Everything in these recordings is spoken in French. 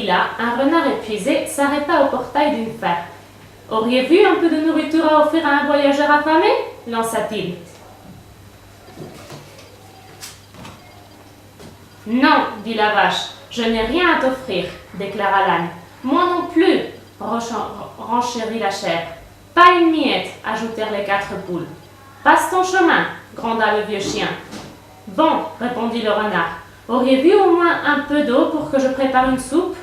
là, un renard épuisé s'arrêta au portail d'une ferme. « Auriez-vous un peu de nourriture à offrir à un voyageur affamé » lança-t-il. « Non, dit la vache, je n'ai rien à t'offrir, déclara l'âne. Moi non plus, renchérit la chèvre. Pas une miette, ajoutèrent les 4 poules. Passe ton chemin, gronda le vieux chien. Bon, répondit le renard, auriez-vous au moins un peu d'eau pour que je prépare une soupe?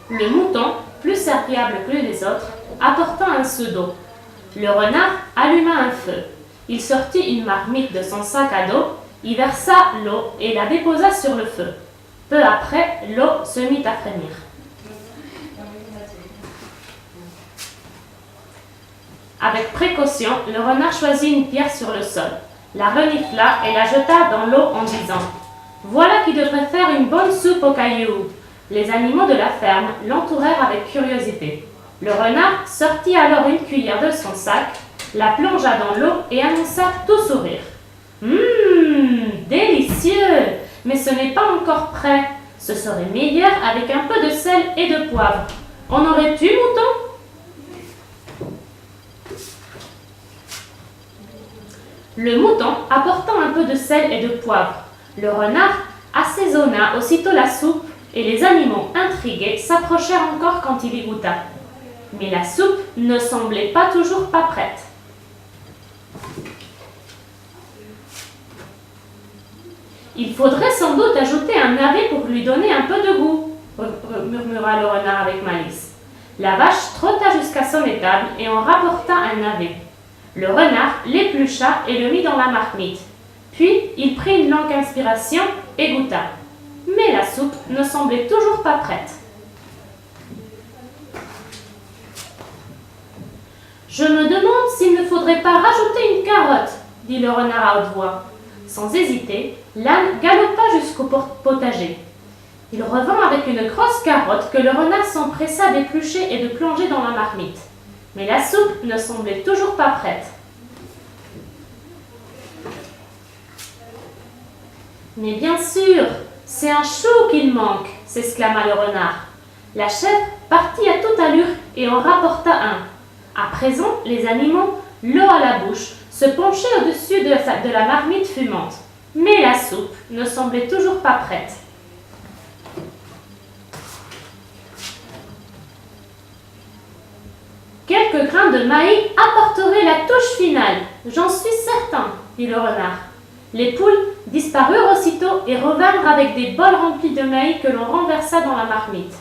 Le mouton, plus serviable que les autres, apporta un seau d'eau. Le renard alluma un feu. Il sortit une marmite de son sac à dos, y versa l'eau et la déposa sur le feu. Peu après, l'eau se mit à frémir. Avec précaution, le renard choisit une pierre sur le sol, la renifla et la jeta dans l'eau en disant « Voilà qui devrait faire une bonne soupe aux cailloux ». Les animaux de la ferme l'entourèrent avec curiosité. Le renard sortit alors une cuillère de son sac, la plongea dans l'eau et annonça tout sourire. « Délicieux! Mais ce n'est pas encore prêt. Ce serait meilleur avec un peu de sel et de poivre. En aurais-tu, mouton ?» Le mouton apporta un peu de sel et de poivre. Le renard assaisonna aussitôt la soupe et les animaux intrigués s'approchèrent encore quand il y goûta. Mais la soupe ne semblait pas toujours pas prête. « Il faudrait sans doute ajouter un navet pour lui donner un peu de goût, murmura le renard avec malice. La vache trotta jusqu'à son étable et en rapporta un navet. Le renard l'éplucha et le mit dans la marmite. Puis il prit une longue inspiration et goûta. Mais la soupe ne semblait toujours pas prête. « Je me demande s'il ne faudrait pas rajouter une carotte, dit le renard à haute voix. Sans hésiter, l'âne galopa jusqu'au potager. Il revint avec une grosse carotte que le renard s'empressa d'éplucher et de plonger dans la marmite. Mais la soupe ne semblait toujours pas prête. « Mais bien sûr, c'est un chou qu'il manque, s'exclama le renard. La chèvre partit à toute allure et en rapporta un. À présent, les animaux, l'eau à la bouche, se penchaient au-dessus de la marmite fumante. Mais la soupe ne semblait toujours pas prête. Quelques grains de maïs apporteraient la touche finale, j'en suis certain, dit le renard. Les poules disparurent aussitôt et revinrent avec des bols remplis de maïs que l'on renversa dans la marmite.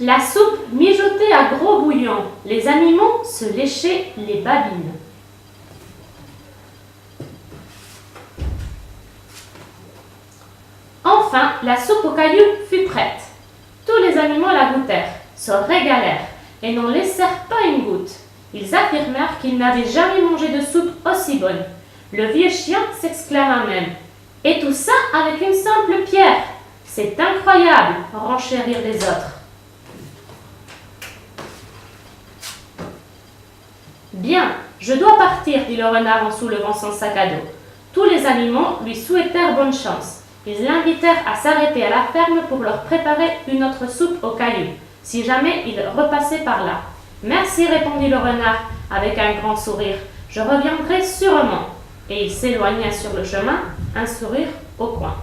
La soupe mijotait à gros bouillon. Les animaux se léchaient les babines. Enfin, la soupe aux cailloux fut prête. Tous les animaux la goûtèrent, se régalèrent et n'en laissèrent pas une goutte. Ils affirmèrent qu'ils n'avaient jamais mangé de soupe aussi bonne. Le vieux chien s'exclama même. « Et tout ça avec une simple pierre! C'est incroyable !» renchérirent les autres. « Bien, je dois partir, dit le renard en soulevant son sac à dos. Tous les animaux lui souhaitèrent bonne chance. Ils l'invitèrent à s'arrêter à la ferme pour leur préparer une autre soupe aux cailloux, si jamais il repassait par là. Merci, répondit le renard avec un grand sourire. Je reviendrai sûrement. Et il s'éloigna sur le chemin, un sourire au coin.